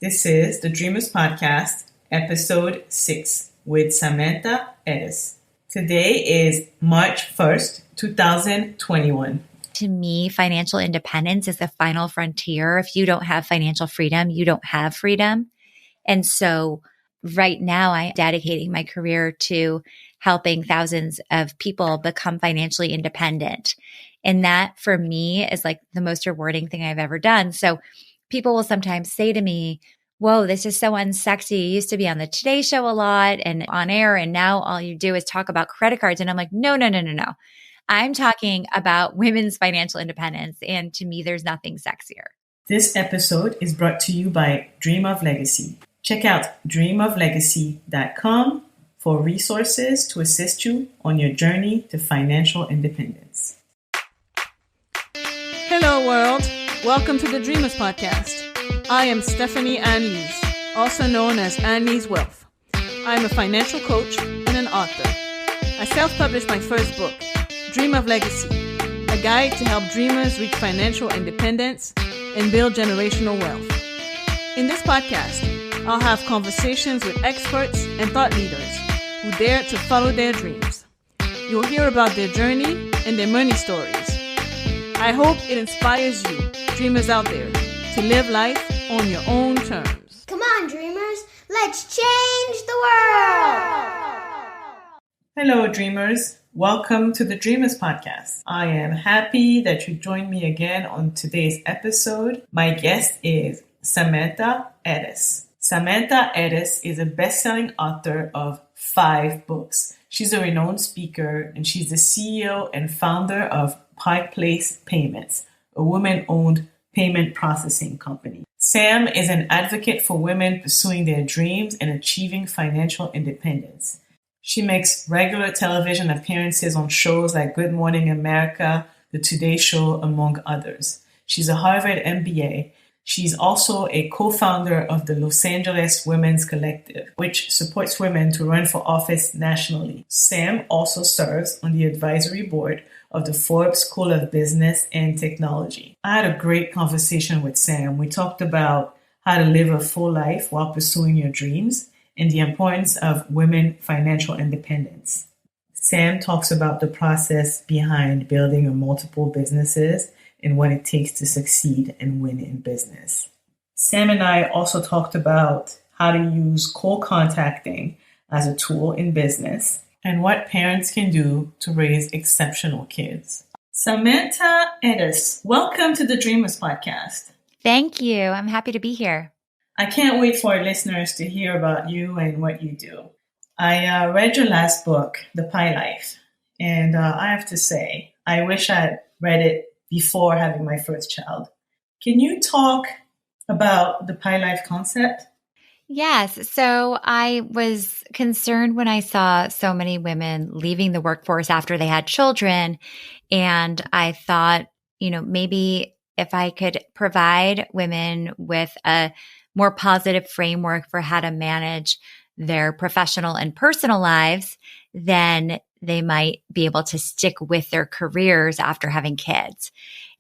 This is the Dreamers Podcast, episode 6 with Samantha Ettus. Today is March 1st, 2021. To me, financial independence is the final frontier. If you don't have financial freedom, you don't have freedom. And so right now I'm dedicating my career to helping thousands of people become financially independent. And that for me is like the most rewarding thing I've ever done. So people will sometimes say to me, whoa, this is so unsexy. You used to be on the Today Show a lot and on air, and now all you do is talk about credit cards. And I'm like, no. I'm talking about women's financial independence. And to me, there's nothing sexier. This episode is brought to you by Dream of Legacy. Check out dreamoflegacy.com for resources to assist you on your journey to financial independence. Hello, world. Welcome to the Dreamers Podcast. I am Stephanie Anne-Lyse, also known as Anne-Lyse Wealth. I'm a financial coach and an author. I self-published my first book, Dream of Legacy, a guide to help dreamers reach financial independence and build generational wealth. In this podcast, I'll have conversations with experts and thought leaders who dare to follow their dreams. You'll hear about their journey and their money stories. I hope it inspires you, dreamers out there, to live life on your own terms. Come on, dreamers, let's change the world! Hello, dreamers. Welcome to the Dreamers Podcast. I am happy that you joined me again on today's episode. My guest is Samantha Ettus. Samantha Ettus is a best-selling author of 5 books. She's a renowned speaker, and she's the CEO and founder of Pike Place Payments, a woman-owned payment processing company. Sam is an advocate for women pursuing their dreams and achieving financial independence. She makes regular television appearances on shows like Good Morning America, The Today Show, among others. She's a Harvard MBA. She's also a co-founder of the Los Angeles Women's Collective, which supports women to run for office nationally. Sam also serves on the advisory board of the Forbes School of Business and Technology. I had a great conversation with Sam. We talked about how to live a full life while pursuing your dreams and the importance of women financial independence. Sam talks about the process behind building multiple businesses and what it takes to succeed and win in business. Sam and I also talked about how to use cold contacting as a tool in business and what parents can do to raise exceptional kids. Samantha Ettus, welcome to the Dreamers Podcast. Thank you. I'm happy to be here. I can't wait for our listeners to hear about you and what you do. I read your last book, The Pie Life, and I have to say, I wish I had read it before having my first child. Can you talk about the Pie Life concept? Yes. So I was concerned when I saw so many women leaving the workforce after they had children. And I thought, maybe if I could provide women with a more positive framework for how to manage their professional and personal lives, then they might be able to stick with their careers after having kids.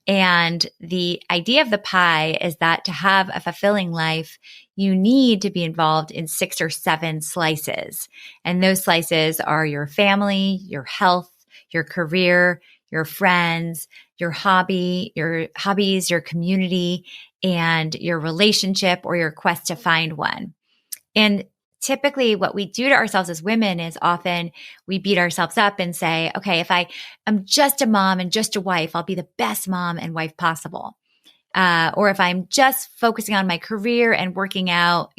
And the idea of the pie is that to have a fulfilling life, you need to be involved in 6 or 7 slices. And those slices are your family, your health, your career, your friends, your hobbies, your community, and your relationship or your quest to find one. And typically what we do to ourselves as women is often we beat ourselves up and say, okay, if I am just a mom and just a wife, I'll be the best mom and wife possible. Or if I'm just focusing on my career and working out,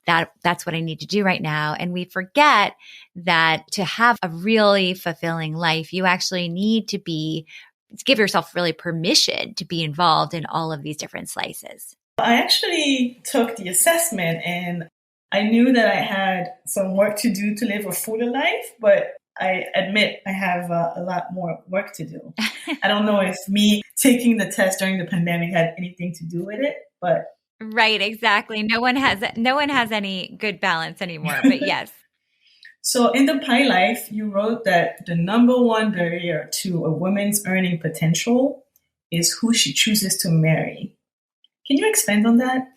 that's what I need to do right now. And we forget that to have a really fulfilling life, you actually need to give yourself really permission to be involved in all of these different slices. I actually took the assessment and I knew that I had some work to do to live a fuller life, but I admit I have a lot more work to do. I don't know if me taking the test during the pandemic had anything to do with it, but right, exactly. No one has any good balance anymore, but yes. So in The Pie Life, you wrote that the number one barrier to a woman's earning potential is who she chooses to marry. Can you expand on that?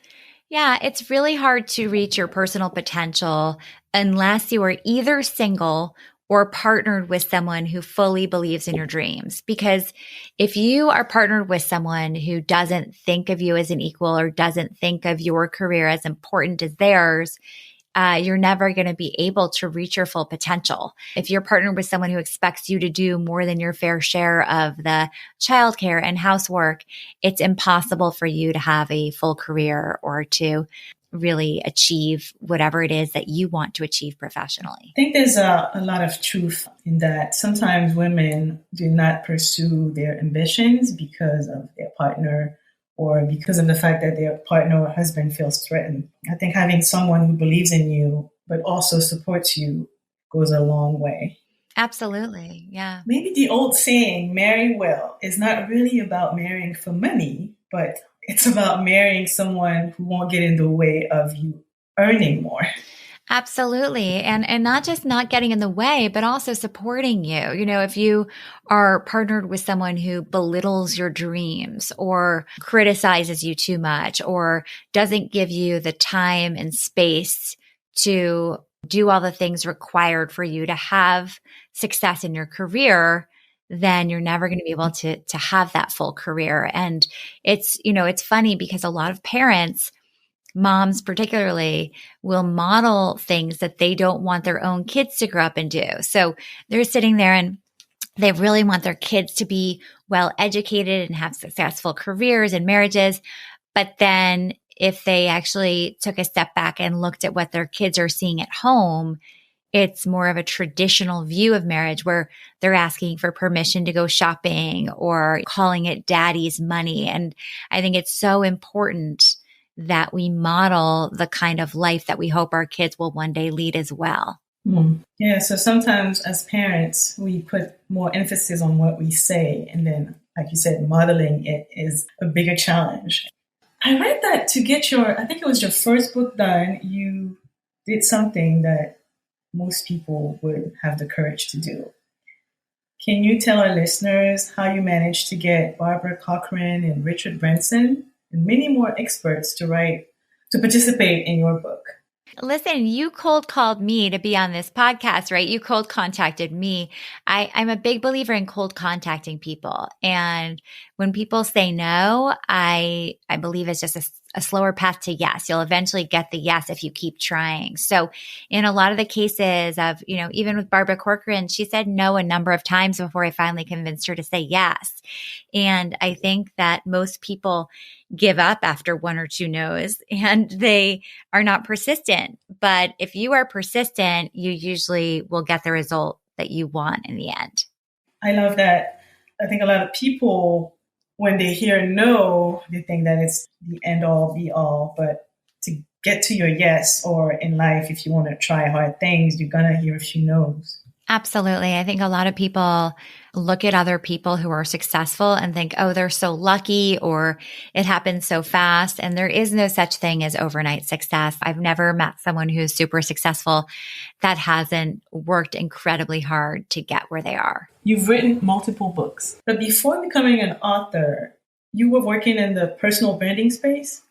Yeah, it's really hard to reach your personal potential unless you are either single or partnered with someone who fully believes in your dreams. Because if you are partnered with someone who doesn't think of you as an equal or doesn't think of your career as important as theirs, you're never going to be able to reach your full potential. If you're partnered with someone who expects you to do more than your fair share of the childcare and housework, it's impossible for you to have a full career or to really achieve whatever it is that you want to achieve professionally. I think there's a lot of truth in that. Sometimes women do not pursue their ambitions because of their partner or because of the fact that their partner or husband feels threatened. I think having someone who believes in you but also supports you goes a long way. Absolutely. Yeah. Maybe the old saying, marry well, is not really about marrying for money, but it's about marrying someone who won't get in the way of you earning more. Absolutely. And not just not getting in the way, but also supporting you. You know, if you are partnered with someone who belittles your dreams or criticizes you too much or doesn't give you the time and space to do all the things required for you to have success in your career, then you're never going to be able to have that full career. And it's, you know, it's funny because a lot of parents, moms particularly, will model things that they don't want their own kids to grow up and do. So they're sitting there and they really want their kids to be well educated and have successful careers and marriages. But then if they actually took a step back and looked at what their kids are seeing at home, it's more of a traditional view of marriage where they're asking for permission to go shopping or calling it daddy's money. And I think it's so important that we model the kind of life that we hope our kids will one day lead as well. Yeah, so sometimes as parents, we put more emphasis on what we say. And then, like you said, modeling it is a bigger challenge. I read that to get I think it was your first book done, you did something that most people would have the courage to do. Can you tell our listeners how you managed to get Barbara Corcoran and Richard Branson and many more experts to participate in your book? Listen, you cold called me to be on this podcast, right? You cold contacted me. I'm a big believer in cold contacting people. And when people say no, I believe it's just a slower path to yes. You'll eventually get the yes if you keep trying. So in a lot of the cases of, you know, even with Barbara Corcoran, she said no a number of times before I finally convinced her to say yes. And I think that most people give up after one or two no's and they are not persistent. But if you are persistent, you usually will get the result that you want in the end. I love that. I think a lot of people, when they hear no, they think that it's the end all be all. But to get to your yes, or in life, if you want to try hard things, you're going to hear a few no's. Absolutely. I think a lot of people look at other people who are successful and think, oh, they're so lucky or it happens so fast. And there is no such thing as overnight success. I've never met someone who's super successful that hasn't worked incredibly hard to get where they are. You've written multiple books, but before becoming an author, you were working in the personal branding space?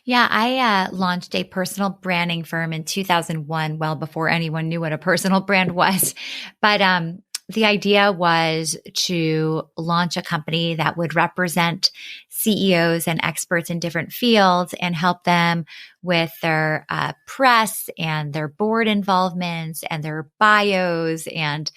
Yeah, I launched a personal branding firm in 2001, well before anyone knew what a personal brand was. But the idea was to launch a company that would represent CEOs and experts in different fields and help them with their press and their board involvements and their bios and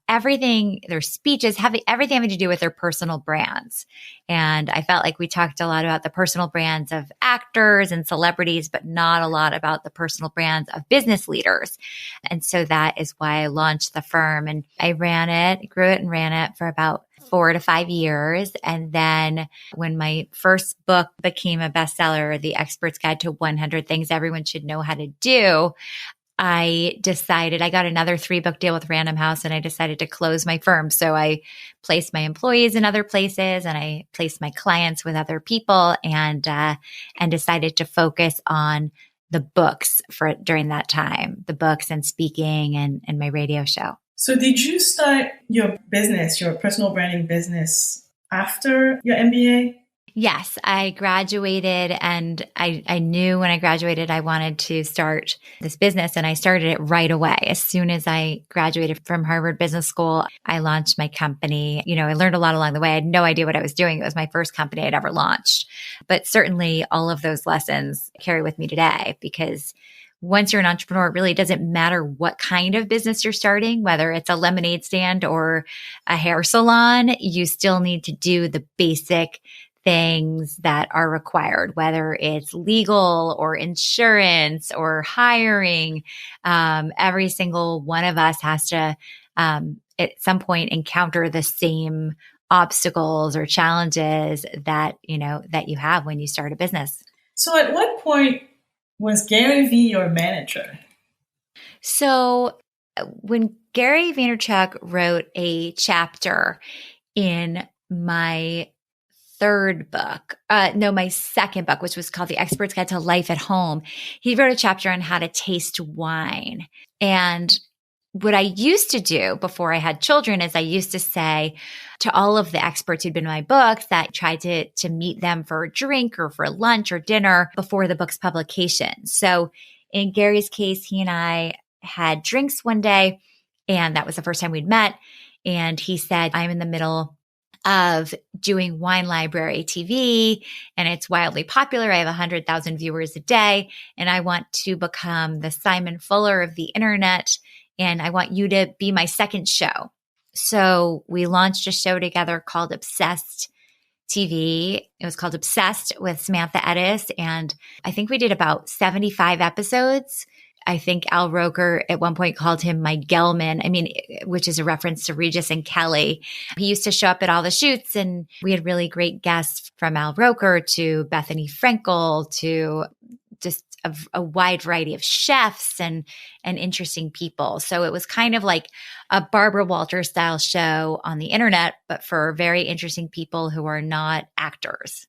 everything, their speeches, everything having to do with their personal brands. And I felt like we talked a lot about the personal brands of actors and celebrities, but not a lot about the personal brands of business leaders. And so that is why I launched the firm. And I grew it and ran it for about 4 to 5 years. And then when my first book became a bestseller, The Expert's Guide to 100 Things Everyone Should Know How to Do, I got another 3-book deal with Random House and I decided to close my firm. So I placed my employees in other places and I placed my clients with other people and decided to focus on the books during that time, the books and speaking and my radio show. So did you start your business, your personal branding business, after your MBA? Yes, I graduated and I knew when I graduated I wanted to start this business, and I started it right away. As soon as I graduated from Harvard Business School, I launched my company. I learned a lot along the way. I had no idea what I was doing. It was my first company I'd ever launched. But certainly all of those lessons carry with me today, because once you're an entrepreneur, it really doesn't matter what kind of business you're starting, whether it's a lemonade stand or a hair salon, you still need to do the basic things that are required, whether it's legal or insurance or hiring. Every single one of us has to, at some point, encounter the same obstacles or challenges that you have when you start a business. So at what point was Gary Vee your manager? So when Gary Vaynerchuk wrote a chapter in my my second book, which was called The Expert's Guide to Life at Home, he wrote a chapter on how to taste wine. And what I used to do before I had children is I used to say to all of the experts who'd been in my books that I tried to meet them for a drink or for lunch or dinner before the book's publication. So in Gary's case, he and I had drinks one day, and that was the first time we'd met. And he said, I'm in the middle of doing Wine Library TV, and it's wildly popular. I have 100,000 viewers a day, and I want to become the Simon Fuller of the internet, and I want you to be my second show. So we launched a show together called Obsessed TV. It was called Obsessed with Samantha Ettus, and I think we did about 75 episodes. I think Al Roker at one point called him my Gelman, which is a reference to Regis and Kelly. He used to show up at all the shoots, and we had really great guests from Al Roker to Bethany Frankel to just a wide variety of chefs and interesting people. So it was kind of like a Barbara Walters style show on the internet, but for very interesting people who are not actors.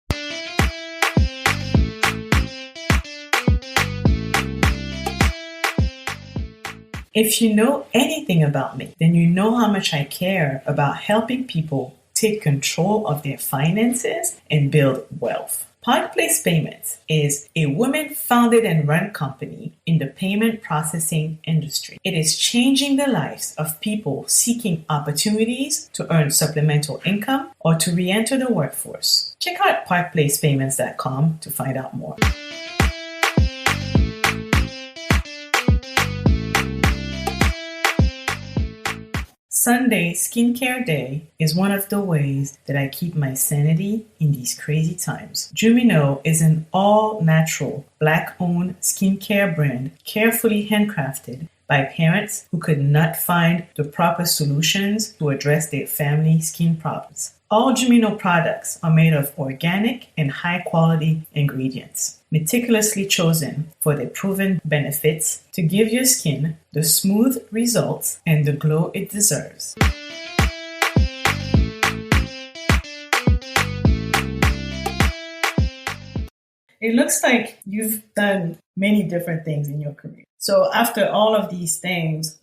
If you know anything about me, then you know how much I care about helping people take control of their finances and build wealth. Park Place Payments is a women-founded and run company in the payment processing industry. It is changing the lives of people seeking opportunities to earn supplemental income or to re-enter the workforce. Check out parkplacepayments.com to find out more. Sunday Skincare Day is one of the ways that I keep my sanity in these crazy times. Jumino is an all-natural, Black-owned skincare brand carefully handcrafted by parents who could not find the proper solutions to address their family skin problems. All Jumino products are made of organic and high-quality ingredients, meticulously chosen for their proven benefits to give your skin the smooth results and the glow it deserves. It looks like you've done many different things in your career. So after all of these things,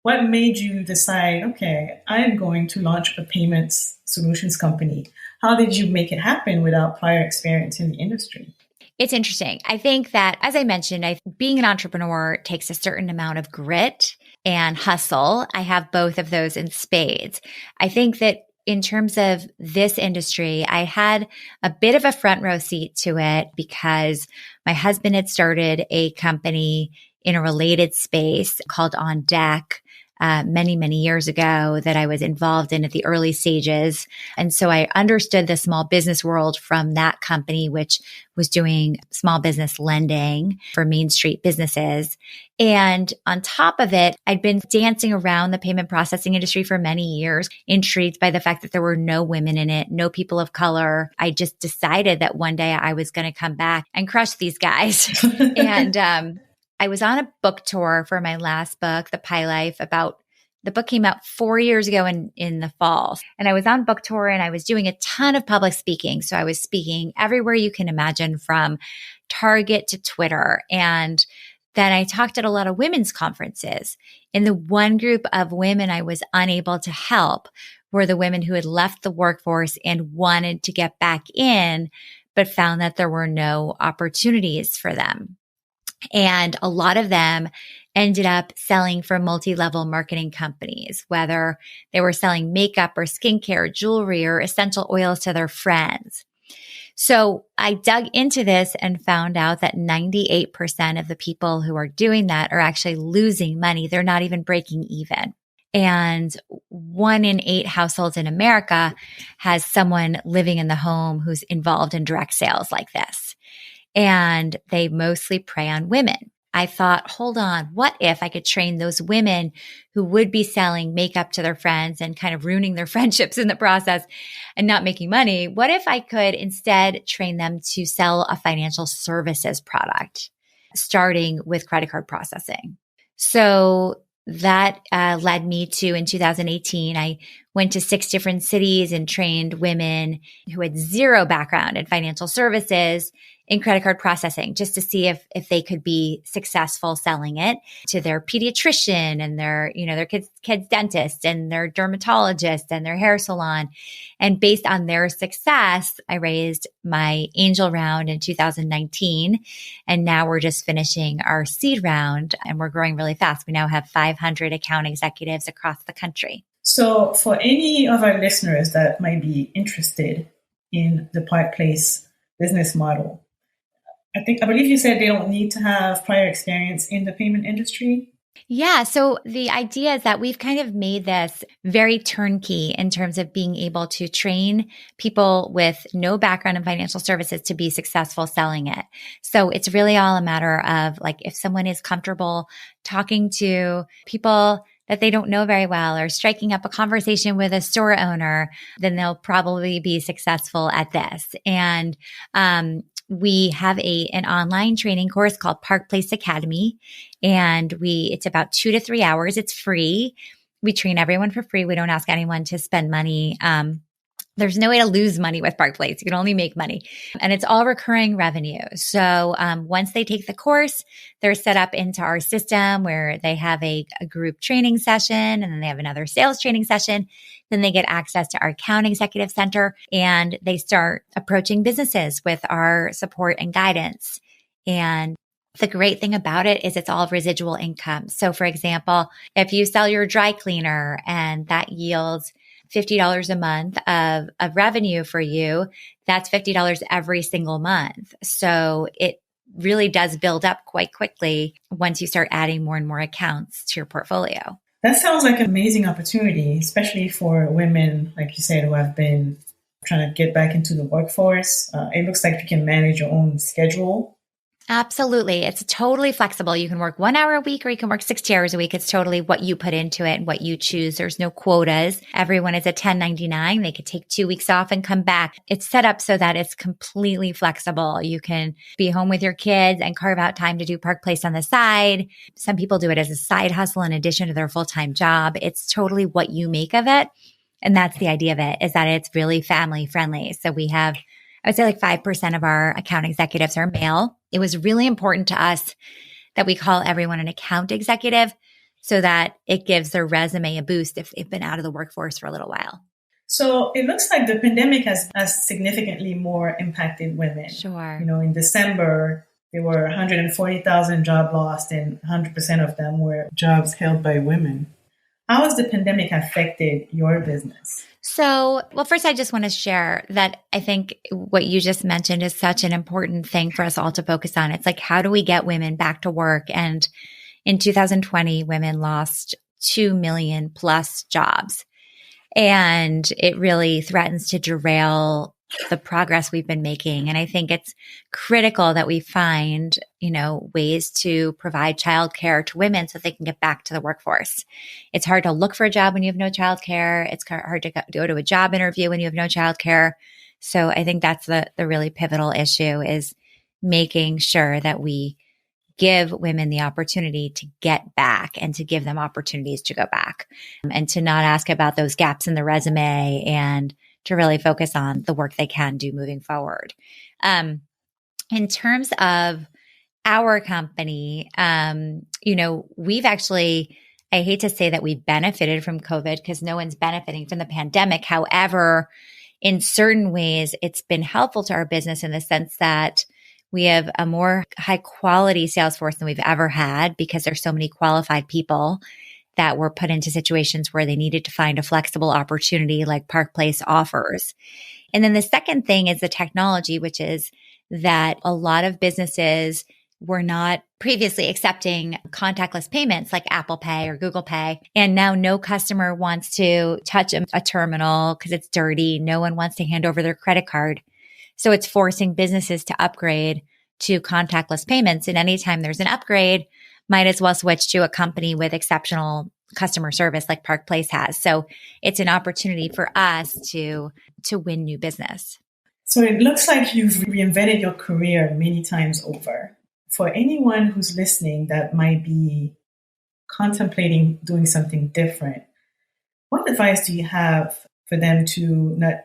what made you decide, okay, I am going to launch a payments solutions company? How did you make it happen without prior experience in the industry? It's interesting. I think that, as I mentioned, being an entrepreneur takes a certain amount of grit and hustle. I have both of those in spades. I think that in terms of this industry, I had a bit of a front row seat to it because my husband had started a company in a related space called On Deck many, many years ago that I was involved in at the early stages. And so I understood the small business world from that company, which was doing small business lending for Main Street businesses. And on top of it, I'd been dancing around the payment processing industry for many years, intrigued by the fact that there were no women in it, no people of color. I just decided that one day I was going to come back and crush these guys. And I was on a book tour for my last book, The Pie Life. The book came out 4 years ago in the fall. And I was on book tour and I was doing a ton of public speaking. So I was speaking everywhere you can imagine, from Target to Twitter. And then I talked at a lot of women's conferences. And the one group of women I was unable to help were the women who had left the workforce and wanted to get back in, but found that there were no opportunities for them. And a lot of them ended up selling for multi-level marketing companies, whether they were selling makeup or skincare, jewelry, or essential oils to their friends. So I dug into this and found out that 98% of the people who are doing that are actually losing money. They're not even breaking even. And 1 in 8 households in America has someone living in the home who's involved in direct sales like this. And they mostly prey on women. I thought, hold on, what if I could train those women who would be selling makeup to their friends and kind of ruining their friendships in the process and not making money? What if I could instead train them to sell a financial services product, starting with credit card processing? So that led me to, in 2018, I went to 6 different cities and trained women who had zero background in financial services in credit card processing, just to see if they could be successful selling it to their pediatrician and their kids dentist and their dermatologist and their hair salon. And based on their success, I raised my angel round in 2019. And now we're just finishing our seed round and we're growing really fast. We now have 500 account executives across the country. So for any of our listeners that might be interested in the Park Place business model, I believe you said they don't need to have prior experience in the payment industry. Yeah. So the idea is that we've kind of made this very turnkey in terms of being able to train people with no background in financial services to be successful selling it. So it's really all a matter of, like, if someone is comfortable talking to people that they don't know very well or striking up a conversation with a store owner, then they'll probably be successful at this. And we have an online training course called Park Place Academy, and it's about 2 to 3 hours. It's free. We train everyone for free. We don't ask anyone to spend money. There's no way to lose money with Park Place. You can only make money. And it's all recurring revenue. So once they take the course, they're set up into our system where they have a group training session, and then they have another sales training session. Then they get access to our account executive center, and they start approaching businesses with our support and guidance. And the great thing about it is it's all residual income. So for example, if you sell your dry cleaner and that yields $50 a month of revenue for you, that's $50 every single month. So it really does build up quite quickly once you start adding more and more accounts to your portfolio. That sounds like an amazing opportunity, especially for women, like you said, who have been trying to get back into the workforce. It looks like you can manage your own schedule. Absolutely. It's totally flexible. You can work 1 hour a week or you can work 60 hours a week. It's totally what you put into it and what you choose. There's no quotas. Everyone is a 1099. They could take 2 weeks off and come back. It's set up so that it's completely flexible. You can be home with your kids and carve out time to do Park Place on the side. Some people do it as a side hustle in addition to their full-time job. It's totally what you make of it. And that's the idea of it, is that it's really family friendly. So we have, I would say, like 5% of our account executives are male. It was really important to us that we call everyone an account executive so that it gives their resume a boost if they've been out of the workforce for a little while. So it looks like the pandemic has significantly more impacted women. Sure. In December, there were 140,000 jobs lost, and 100% of them were jobs held by women. How has the pandemic affected your business? So, well, first, I just want to share that I think what you just mentioned is such an important thing for us all to focus on. It's like, how do we get women back to work? And in 2020, women lost 2 million plus jobs. And it really threatens to derail the progress we've been making. And I think it's critical that we find, ways to provide childcare to women so they can get back to the workforce. It's hard to look for a job when you have no childcare. It's hard to go to a job interview when you have no childcare. So I think that's the really pivotal issue, is making sure that we give women the opportunity to get back and to give them opportunities to go back, and to not ask about those gaps in the resume, and to really focus on the work they can do moving forward. In terms of our company, we've actually I hate to say that we benefited from COVID because no one's benefiting from the pandemic. However, in certain ways, it's been helpful to our business in the sense that we have a more high quality sales force than we've ever had because there's so many qualified people that were put into situations where they needed to find a flexible opportunity like Park Place offers. And then the second thing is the technology, which is that a lot of businesses were not previously accepting contactless payments like Apple Pay or Google Pay. And now no customer wants to touch a terminal because it's dirty. No one wants to hand over their credit card. So it's forcing businesses to upgrade to contactless payments. And anytime there's an upgrade, might as well switch to a company with exceptional customer service like Park Place has. So it's an opportunity for us to win new business. So it looks like you've reinvented your career many times over. For anyone who's listening that might be contemplating doing something different, what advice do you have for them to not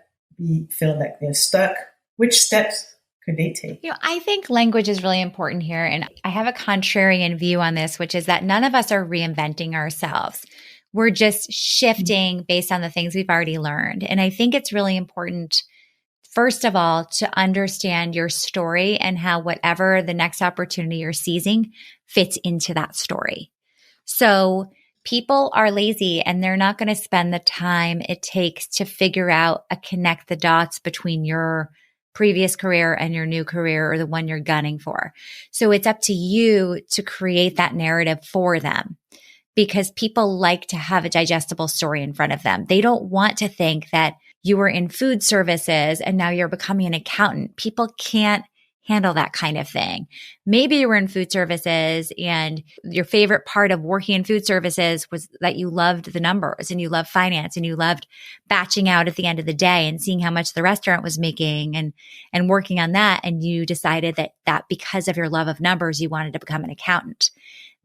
feel like they're stuck? Which steps could they take? I think language is really important here. And I have a contrarian view on this, which is that none of us are reinventing ourselves. We're just shifting based on the things we've already learned. And I think it's really important, first of all, to understand your story and how whatever the next opportunity you're seizing fits into that story. So people are lazy and they're not going to spend the time it takes to figure out connect the dots between your previous career and your new career or the one you're gunning for. So it's up to you to create that narrative for them because people like to have a digestible story in front of them. They don't want to think that you were in food services and now you're becoming an accountant. People can't handle that kind of thing. Maybe you were in food services and your favorite part of working in food services was that you loved the numbers and you loved finance and you loved batching out at the end of the day and seeing how much the restaurant was making and working on that. And you decided that because of your love of numbers, you wanted to become an accountant.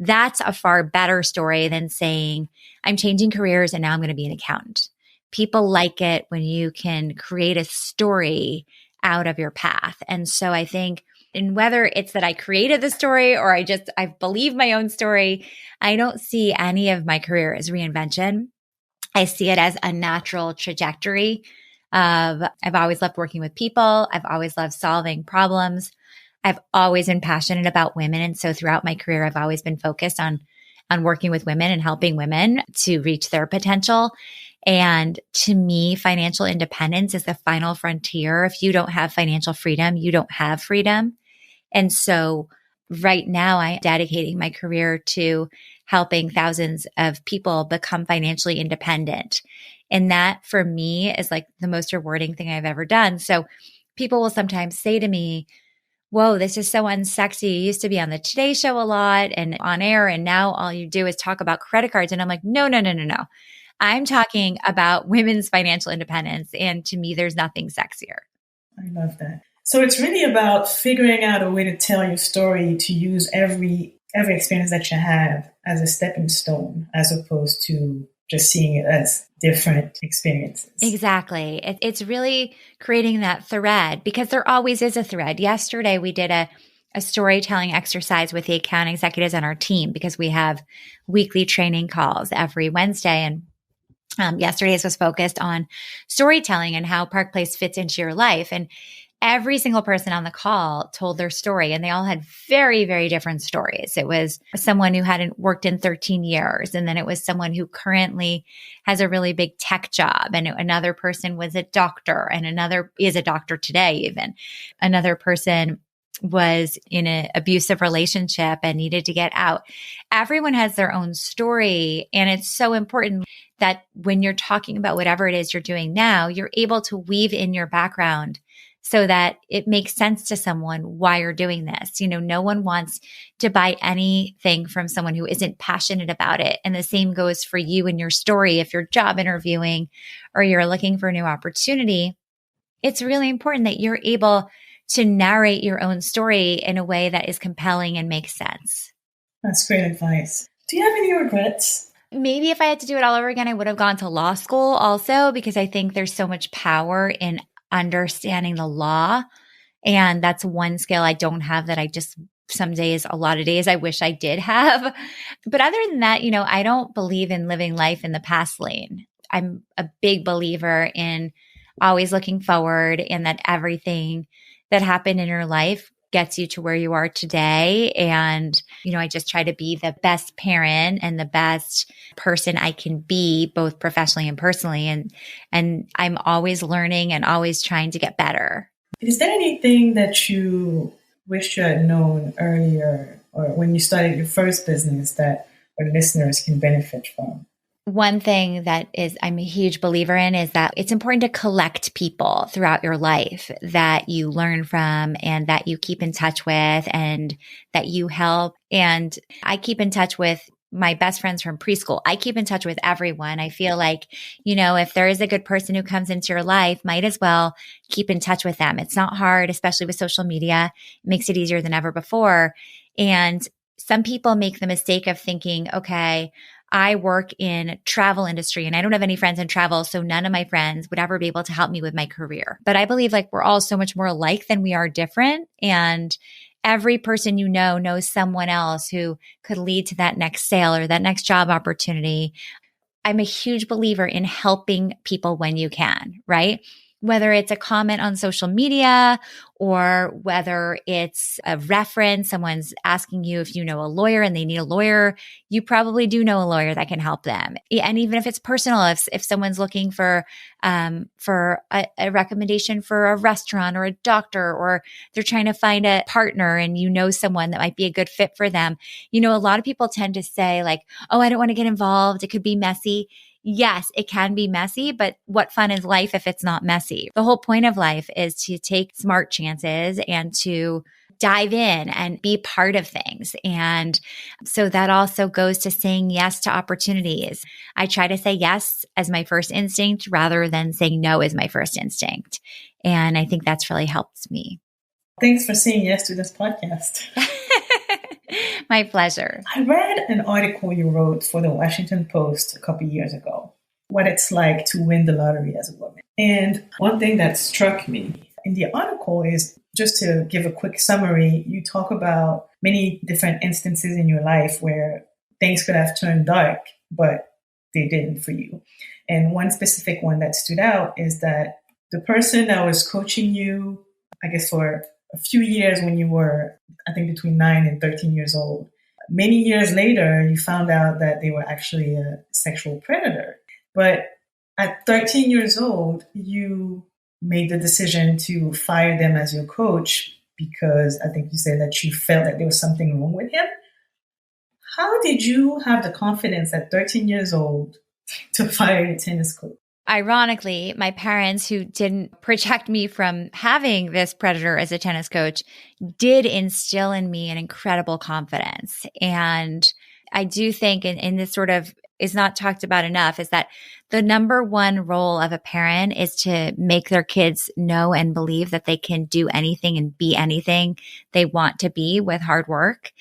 That's a far better story than saying, I'm changing careers and now I'm going to be an accountant. People like it when you can create a story out of your path. And so I think, and whether it's that I created the story or I believe my own story, I don't see any of my career as reinvention. I see it as a natural trajectory of, I've always loved working with people. I've always loved solving problems. I've always been passionate about women. And so throughout my career, I've always been focused on working with women and helping women to reach their potential. And to me, financial independence is the final frontier. If you don't have financial freedom, you don't have freedom. And so right now I'm dedicating my career to helping thousands of people become financially independent. And that for me is like the most rewarding thing I've ever done. So people will sometimes say to me, whoa, this is so unsexy. You used to be on the Today Show a lot and on air, and now all you do is talk about credit cards. And I'm like, no. I'm talking about women's financial independence. And to me, there's nothing sexier. I love that. So it's really about figuring out a way to tell your story, to use every experience that you have as a stepping stone, as opposed to just seeing it as different experiences. Exactly. It's really creating that thread because there always is a thread. Yesterday, we did a storytelling exercise with the account executives on our team because we have weekly training calls every Wednesday. And yesterday's was focused on storytelling and how Park Place fits into your life. And every single person on the call told their story, and they all had very, very different stories. It was someone who hadn't worked in 13 years, and then it was someone who currently has a really big tech job, and another person was a doctor, and another is a doctor today even. Another person was in an abusive relationship and needed to get out. Everyone has their own story, and it's so important that when you're talking about whatever it is you're doing now, you're able to weave in your background so that it makes sense to someone why you're doing this. No one wants to buy anything from someone who isn't passionate about it. And the same goes for you and your story. If you're job interviewing or you're looking for a new opportunity, it's really important that you're able to narrate your own story in a way that is compelling and makes sense. That's great advice. Do you have any regrets? Maybe if I had to do it all over again, I would have gone to law school also, because I think there's so much power in understanding the law. And that's one skill I don't have that I just some days, a lot of days I wish I did have. But other than that, I don't believe in living life in the past lane. I'm a big believer in always looking forward, and that everything that happened in your life gets you to where you are today. And, I just try to be the best parent and the best person I can be, both professionally and personally. And I'm always learning and always trying to get better. Is there anything that you wish you had known earlier or when you started your first business that our listeners can benefit from? One thing that I'm a huge believer in is that it's important to collect people throughout your life that you learn from and that you keep in touch with and that you help. And I keep in touch with my best friends from preschool. I keep in touch with everyone. I feel like, if there is a good person who comes into your life, might as well keep in touch with them. It's not hard, especially with social media. It makes it easier than ever before. And some people make the mistake of thinking, okay, I work in travel industry and I don't have any friends in travel, so none of my friends would ever be able to help me with my career. But I believe we're all so much more alike than we are different. And every person knows someone else who could lead to that next sale or that next job opportunity. I'm a huge believer in helping people when you can, right? Whether it's a comment on social media or whether it's a reference, someone's asking you if you know a lawyer and they need a lawyer, you probably do know a lawyer that can help them. And even if it's personal, if someone's looking for a recommendation for a restaurant or a doctor, or they're trying to find a partner and someone that might be a good fit for them. A lot of people tend to say oh, I don't want to get involved. It could be messy. Yes, it can be messy, but what fun is life if it's not messy? The whole point of life is to take smart chances and to dive in and be part of things. And so that also goes to saying yes to opportunities. I try to say yes as my first instinct rather than saying no as my first instinct. And I think that's really helped me. Thanks for saying yes to this podcast. My pleasure. I read an article you wrote for the Washington Post a couple of years ago, what it's like to win the lottery as a woman. And one thing that struck me in the article is, just to give a quick summary, you talk about many different instances in your life where things could have turned dark, but they didn't for you. And one specific one that stood out is that the person that was coaching you, I guess for a few years when you were, I think, between 9 and 13 years old. Many years later, you found out that they were actually a sexual predator. But at 13 years old, you made the decision to fire them as your coach because I think you said that you felt that there was something wrong with him. How did you have the confidence at 13 years old to fire your tennis coach? Ironically, my parents, who didn't protect me from having this predator as a tennis coach, did instill in me an incredible confidence. And I do think, and this sort of is not talked about enough, is that the number one role of a parent is to make their kids know and believe that they can do anything and be anything they want to be with hard work.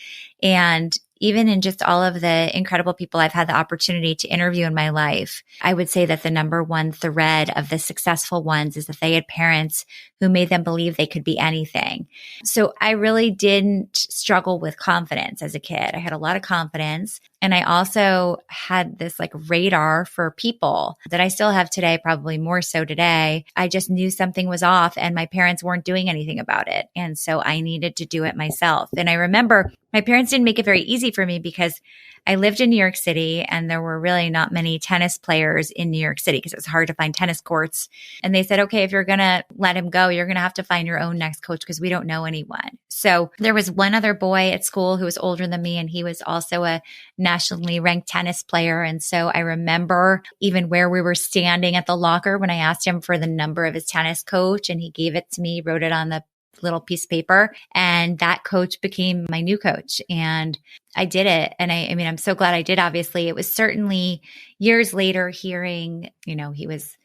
And even in just all of the incredible people I've had the opportunity to interview in my life, I would say that the number one thread of the successful ones is that they had parents who made them believe they could be anything. So I really didn't struggle with confidence as a kid. I had a lot of confidence. And I also had this radar for people that I still have today, probably more so today. I just knew something was off and my parents weren't doing anything about it. And so I needed to do it myself. And I remember my parents didn't make it very easy for me because I lived in New York City and there were really not many tennis players in New York City because it was hard to find tennis courts. And they said, okay, if you're going to let him go, you're going to have to find your own next coach because we don't know anyone. So there was one other boy at school who was older than me and he was also a nationally ranked tennis player. And so I remember even where we were standing at the locker when I asked him for the number of his tennis coach and he gave it to me, wrote it on the little piece of paper, and that coach became my new coach. And I did it. And I mean, I'm so glad I did. Obviously, it was certainly years later hearing, he was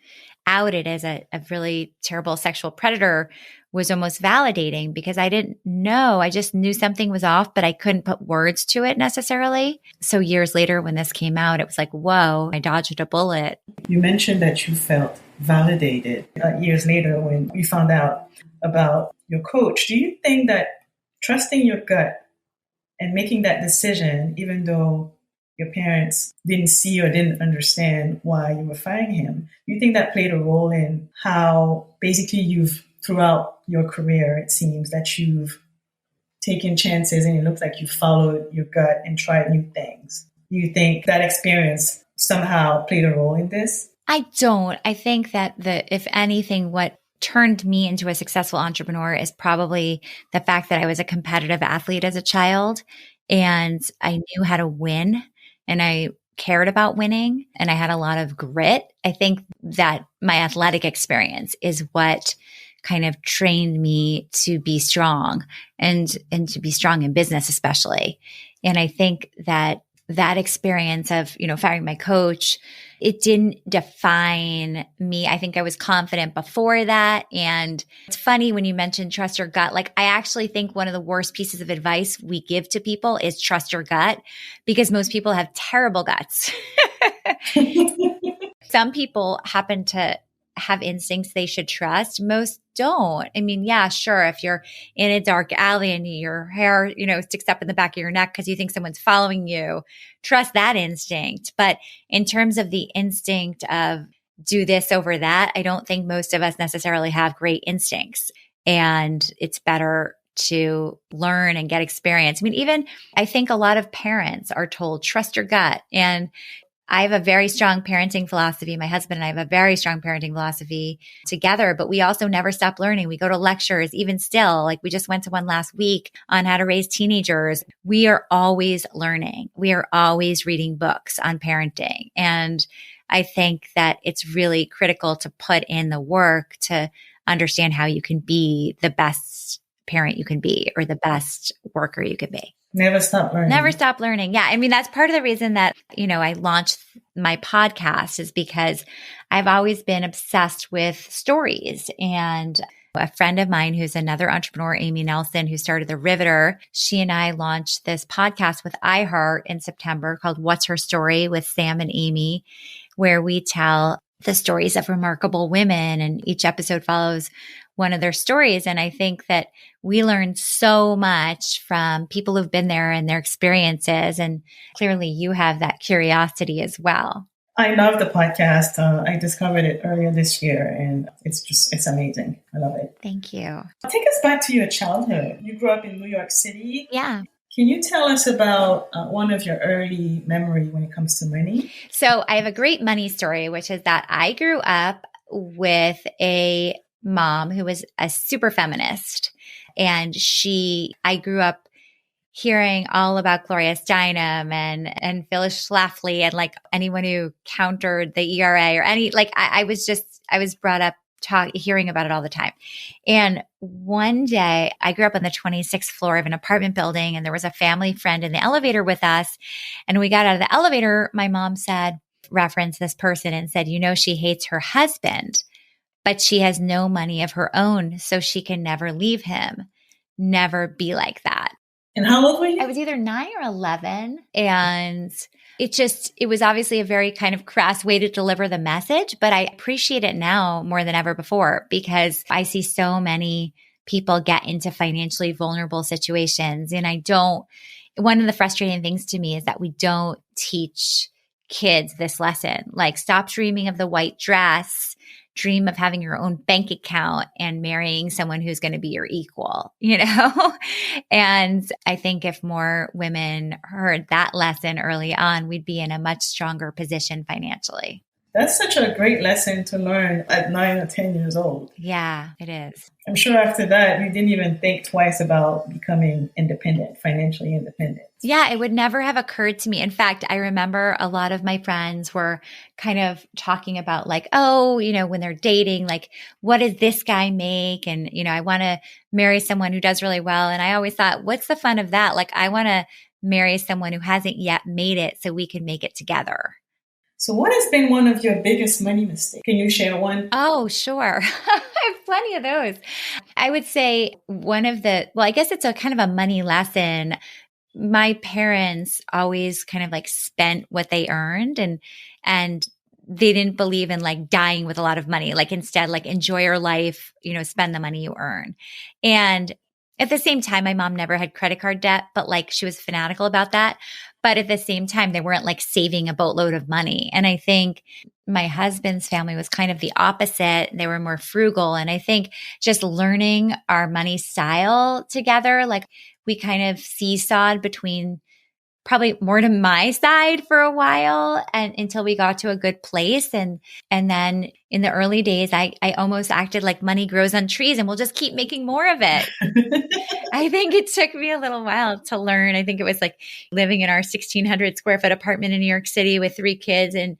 outed as a really terrible sexual predator was almost validating because I didn't know. I just knew something was off, but I couldn't put words to it necessarily. So years later, when this came out, it was like, whoa, I dodged a bullet. You mentioned that you felt validated years later when you found out about your coach. Do you think that trusting your gut and making that decision, even though your parents didn't see or didn't understand why you were firing him. Do you think that played a role in how basically throughout your career, it seems that you've taken chances and it looks like you followed your gut and tried new things? Do you think that experience somehow played a role in this? I don't. I think that if anything, what turned me into a successful entrepreneur is probably the fact that I was a competitive athlete as a child and I knew how to win and I cared about winning and I had a lot of grit. I think that my athletic experience is what kind of trained me to be strong and to be strong in business, especially. And I think that experience of, firing my coach, it didn't define me. I think I was confident before that. And it's funny when you mentioned trust your gut. Like, I actually think one of the worst pieces of advice we give to people is trust your gut, because most people have terrible guts. Some people happen to have instincts they should trust. Most don't. I mean, yeah, sure. If you're in a dark alley and your hair, sticks up in the back of your neck because you think someone's following you, trust that instinct. But in terms of the instinct of do this over that, I don't think most of us necessarily have great instincts. And it's better to learn and get experience. I mean, I think a lot of parents are told, trust your gut. And I have a very strong parenting philosophy. My husband and I have a very strong parenting philosophy together, but we also never stop learning. We go to lectures, even still, like we just went to one last week on how to raise teenagers. We are always learning. We are always reading books on parenting. And I think that it's really critical to put in the work to understand how you can be the best parent you can be or the best worker you can be. Never stop learning. Never stop learning. Yeah. I mean, that's part of the reason that, I launched my podcast is because I've always been obsessed with stories. And a friend of mine who's another entrepreneur, Amy Nelson, who started The Riveter, she and I launched this podcast with iHeart in September called What's Her Story with Sam and Amy, where we tell the stories of remarkable women, and each episode follows one of their stories. And I think that we learn so much from people who've been there and their experiences. And clearly you have that curiosity as well. I love the podcast. I discovered it earlier this year and it's amazing. I love it. Thank you. Take us back to your childhood. You grew up in New York City. Yeah. Can you tell us about one of your early memories when it comes to money? So I have a great money story, which is that I grew up with a mom who was a super feminist. And I grew up hearing all about Gloria Steinem and Phyllis Schlafly and like anyone who countered the ERA or I was brought up hearing about it all the time. And one day I grew up on the 26th floor of an apartment building and there was a family friend in the elevator with us. And when we got out of the elevator, my mom referenced this person and said, she hates her husband, but she has no money of her own, so she can never leave him. Never be like that. And how old were you? I was either 9 or 11. And it was obviously a very kind of crass way to deliver the message, but I appreciate it now more than ever before because I see so many people get into financially vulnerable situations. And one of the frustrating things to me is that we don't teach kids this lesson, like stop dreaming of the white dress, dream of having your own bank account and marrying someone who's going to be your equal, And I think if more women heard that lesson early on, we'd be in a much stronger position financially. That's such a great lesson to learn at 9 or 10 years old. Yeah, it is. I'm sure after that, you didn't even think twice about becoming financially independent. Yeah, it would never have occurred to me. In fact, I remember a lot of my friends were kind of talking about like, when they're dating, like, what does this guy make? And, I want to marry someone who does really well. And I always thought, what's the fun of that? Like, I want to marry someone who hasn't yet made it so we can make it together. So what has been one of your biggest money mistakes? Can you share one? Oh, sure. I have plenty of those. I would say I guess it's a kind of a money lesson. My parents always kind of like spent what they earned and they didn't believe in like dying with a lot of money. Like instead, like enjoy your life, spend the money you earn. And At the same time, my mom never had credit card debt, but like she was fanatical about that. But at the same time, they weren't like saving a boatload of money. And I think my husband's family was kind of the opposite. They were more frugal. And I think just learning our money style together, like we kind of seesawed between probably more to my side for a while and until we got to a good place. And then in the early days, I almost acted like money grows on trees and we'll just keep making more of it. I think it took me a little while to learn. I think it was like living in our 1,600 square foot apartment in New York City with 3 kids and,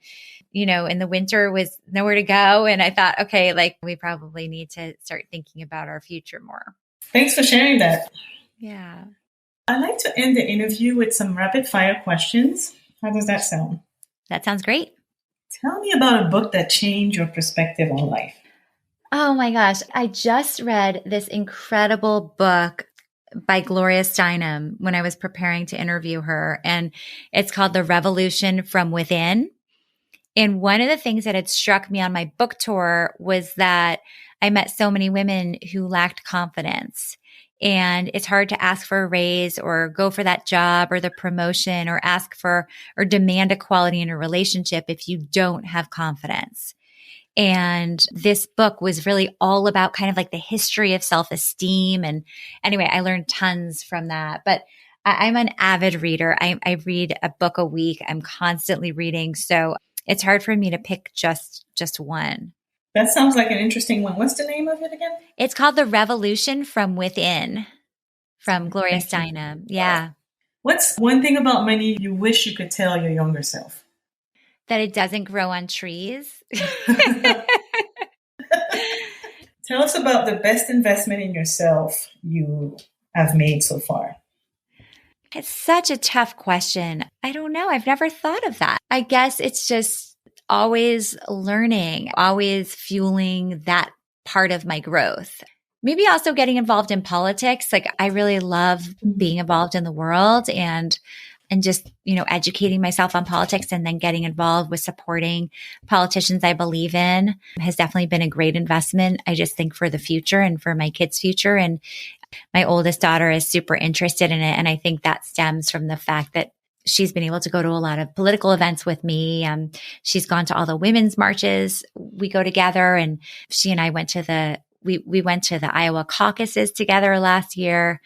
you know, in the winter was nowhere to go. And I thought, okay, like we probably need to start thinking about our future more. Thanks for sharing that. Yeah. I'd like to end the interview with some rapid fire questions. How does that sound? That sounds great. Tell me about a book that changed your perspective on life. Oh my gosh. I just read this incredible book by Gloria Steinem when I was preparing to interview her. And it's called The Revolution from Within. And one of the things that had struck me on my book tour was that I met so many women who lacked confidence. And it's hard to ask for a raise or go for that job or the promotion or ask for or demand equality in a relationship if you don't have confidence. And this book was really all about kind of like the history of self-esteem. And anyway, I learned tons from that. But I'm an avid reader. I read a book a week. I'm constantly reading. So it's hard for me to pick just one. That sounds like an interesting one. What's the name of it again? It's called The Revolution from Within from Gloria Steinem. Yeah. What's one thing about money you wish you could tell your younger self? That it doesn't grow on trees. Tell us about the best investment in yourself you have made so far. It's such a tough question. I don't know. I've never thought of that. I guess it's just always learning, always fueling that part of my growth. Maybe also getting involved in politics. Like I really love being involved in the world and just, you know, educating myself on politics and then getting involved with supporting politicians I believe in has definitely been a great investment. I just think for the future and for my kids' future. And my oldest daughter is super interested in it. And I think that stems from the fact that she's been able to go to a lot of political events with me. She's gone to all the women's marches. We go together, and she and I went to we went to the Iowa caucuses together last year.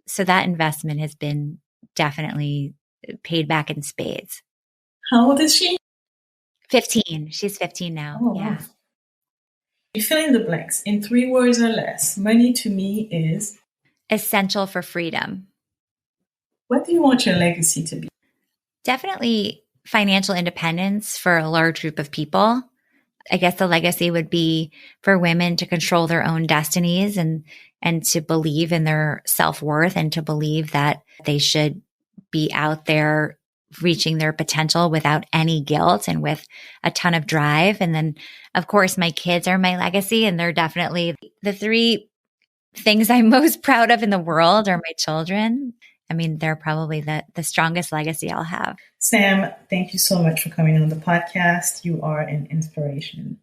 So that investment has been definitely paid back in spades. How old is she? 15. She's 15 now. Oh, yeah. Wow. You fill in the blanks. In 3 words or less, money to me is essential for freedom. What do you want your legacy to be? Definitely financial independence for a large group of people. I guess the legacy would be for women to control their own destinies and to believe in their self-worth and to believe that they should be out there reaching their potential without any guilt and with a ton of drive. And then, of course, my kids are my legacy, and they're definitely the 3 things I'm most proud of in the world are my children. I mean, they're probably the strongest legacy I'll have. Sam, thank you so much for coming on the podcast. You are an inspiration.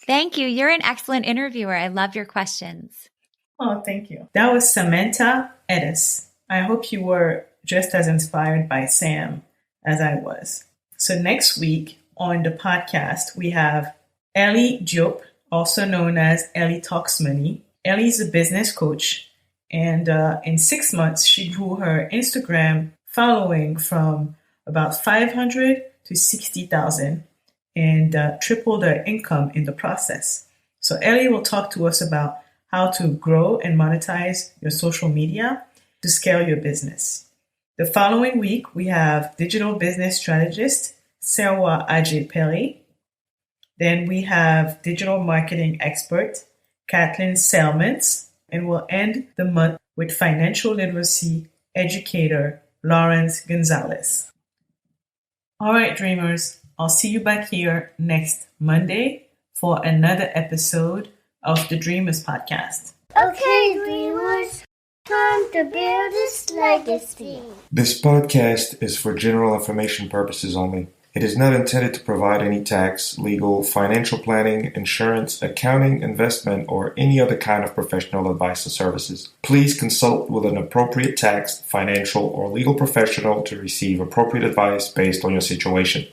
Thank you. You're an excellent interviewer. I love your questions. Oh, thank you. That was Samantha Ettus. I hope you were just as inspired by Sam as I was. So next week on the podcast, we have Ellie Diop, also known as Ellie Talks Money. Ellie's a business coach. And in 6 months, she grew her Instagram following from about 500 to 60,000 and tripled her income in the process. So Ellie will talk to us about how to grow and monetize your social media to scale your business. The following week, we have digital business strategist Sarwa Ajay-Peli. Then we have digital marketing expert Kathleen Selmans. And we'll end the month with financial literacy educator Lawrence Gonzalez. All right, dreamers, I'll see you back here next Monday for another episode of the Dreamers Podcast. Okay, dreamers, time to build this legacy. This podcast is for general information purposes only. It is not intended to provide any tax, legal, financial planning, insurance, accounting, investment, or any other kind of professional advice or services. Please consult with an appropriate tax, financial, or legal professional to receive appropriate advice based on your situation.